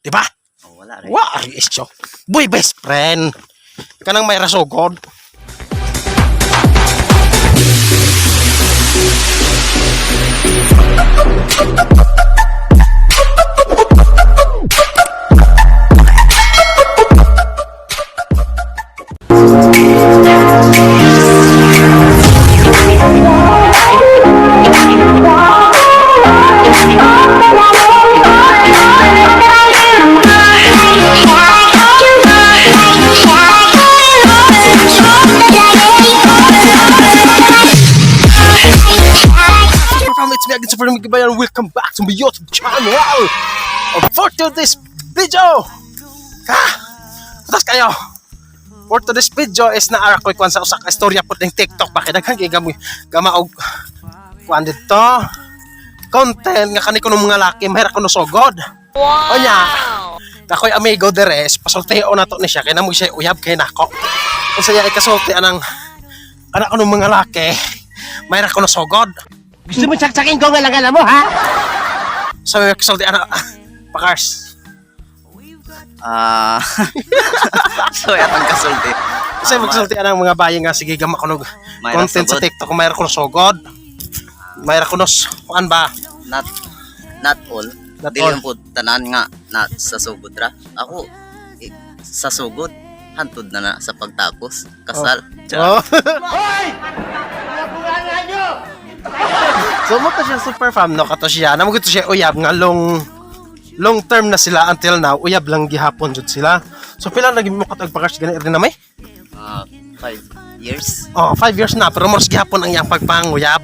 Di ba? Oh, wala rin. Wa ari isyo. Boy best friend. Kanang may rasogod. It's me again, Super Mikibayan. Welcome back to my YouTube channel. For today's video, patas kayo. For today's video is naara ko ikuan sa usak istorya po ng TikTok. Bakit daghang gama og kuan dito content nga kani ko ng mga laki mahira ko no sogod. Wow. Onya, kakoy amigo deres pasulteo na to ni siya kay namo siya uyab kay nako. Kung saya ikasulti anang anak ko ng mga laki mahira ko no sogod. Gusto mo saksakin ko nga lang alam mo, ha? So, kasulti anak pakars. So, atang kasulti. Kasi magkasulti anang mga bayi nga sige gama ko nog content sa TikTok kung mayroon ko no sogod. Mayroon ko no kuan ba? Not all. Not Dili all. po tanan nga na sa sugod ra. Ako sa sugod hantod na sa pagtapos. Kasal. Oh. Hoy! Napunga nyo! So mo to siya super fam no kato siya. Namo gito siya uyab nga long term na sila until now. Uyab lang gihapon jud sila. So pila lagi mo katag pakars gani rin na may? 5 years. Oh, 5 years na pero moras gihapon ang iyang pagpanguyab.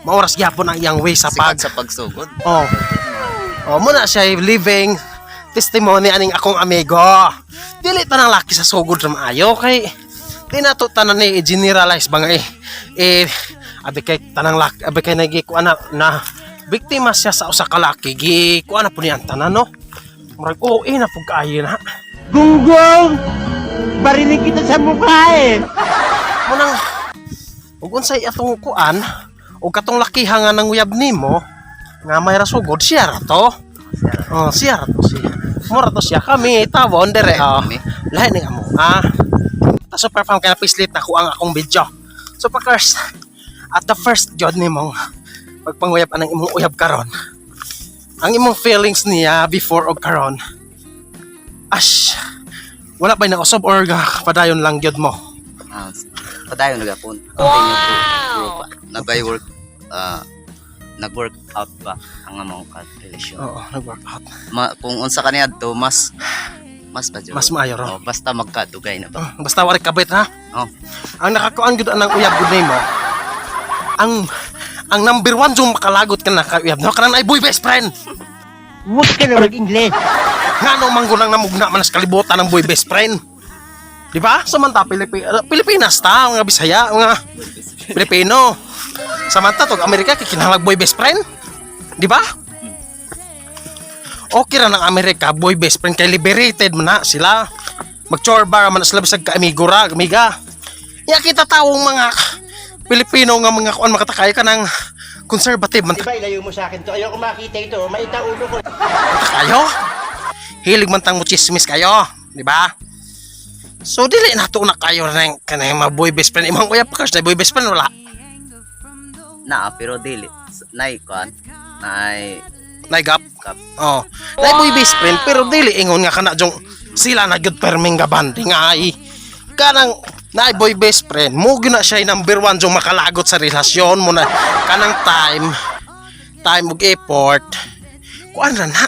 Maoras gihapon ang iyang way sa Sikat sa pagsugod. Oh. Oh, muna siya living testimony aning akong amigo. Dili tanang laki sa sugod ra maayo kay di na to tanan ni generalize ba nga abi kay tanang laki abi kay nagikuan na biktima siya sa usa ka laki gikuan na po niyan tanan no. Murag na pug kaayo na. Gunggong! Barinig kita sa mukha eh! Munang ug unsay atong kuan ug katong lakiha nga nanguyab nimo nga may rasugod siya ra to. Oh, siya ra to siya. Mura to siya kami tawon dire oh. Lahi ning amo. Ta super fam kay na pislit na ko ang akong video. So pakers at the first jud nimo pagpanguyab anang imong uyab karon. Ang imong feelings niya before og karon. Wala ba na usob or padayon lang jud mo? Padayon na gapon. Continue to grow pa. Nag-work nag-work out ba ang among relasyon. Oo, nag-work out. Kung unsa kaniadto mas ba jud. Mas maayo ro. Basta magkadugay na ba. Basta wala kabit ha. Oh. Ang nakakuan gud anang uyab gud nimo. Ang number 1 yung makalagot ka na kauyab no kanang ay boy best friend. Huwag ka na mag-Ingles! Ngano manggulang namugna man sa kalibutan ng boy best friend. Di ba? Samanta Pilipinas ta, mga Bisaya, mga Pilipino. Samanta tog Amerika kikinahanglan boy best friend. Di ba? Okay ra ng Amerika boy best friend kay liberated man na sila. Magchorba man sila bisag ka amigo ra, amiga. Ya kita taong mga Pilipino nga mga kuan makatakay ka ng conservative man Diba, ilayo mo sa akin to. Ayoko makita ito. Maita ulo ko. kayo. Hilig man tang mo chismis kayo, di ba? So dili na to na kayo ng kanay mga boy best friend. Imong kuya pa na boy best friend wala. Pero dili nay kan nay Naigap. kap. Oh. Nay boy best friend pero dili ingon nga kana jong sila na gyud perming nga banding ay. Kanang na boy best friend mo gyud na siya number 1 jong makalagot sa relasyon mo na kanang time ug effort kuan ra na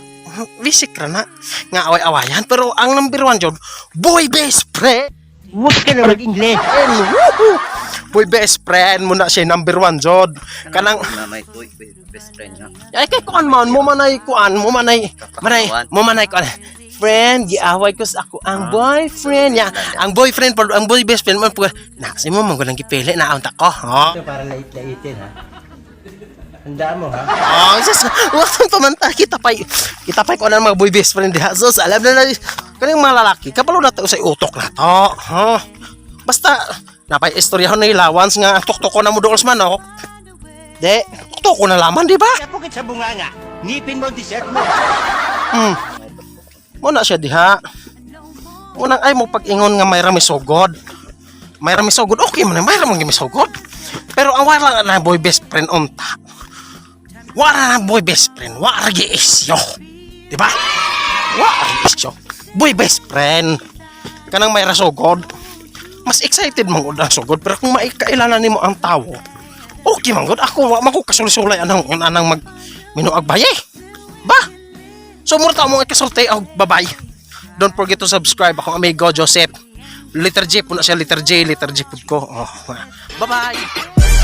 bisik ra na nga away-awayan pero ang number 1 jud boy best friend Huwag ka na mag-Ingles! boy best friend mo na siya number 1 jud kanang na may toy best friend nga. ay kay kuan man mo manay kuan mo manay kuan friend, giaway ko sa ako ang boyfriend niya. Ang boyfriend, ang boy best friend mo, na, si mo, manggulang gipili, naunta ko, ha? Ito para lait-laitin, ha? Handa mo, ha? Oh, sus, wag pamanta, kita pa'y ko na mga boy best friend, ha? Sus, alam na kaning mga lalaki, kapalo na tayo sa utok na to, ha? Basta, napay istoryahon na ilawans nga, tuktok ko na mo doon sa manok. De, tuktok ko na laman, di ba? Napukit sa bunga nga. Ngipin mo ang dessert mo. Una siya diha. Unang ay mo pag-ingon nga may ramisugod. May ramisugod, okay man, may ramang gimisugod. Pero ang wala na boy best friend unta. Wala na boy best friend, wala gi isyo. Diba? Wala gi isyo. Boy best friend. Kanang may rasugod. Mas excited man gud ang sugod, pero kung maikailanan nimo ang tawo, okay man gud. Ako wa man ko kasulisulay anang mag minuag baye. Ba? So mura ta mo ikasulti og babay. Don't forget to subscribe. Ako amigo Joseph. Letter J po na siya. Letter J pud ko. Oh. Bye-bye.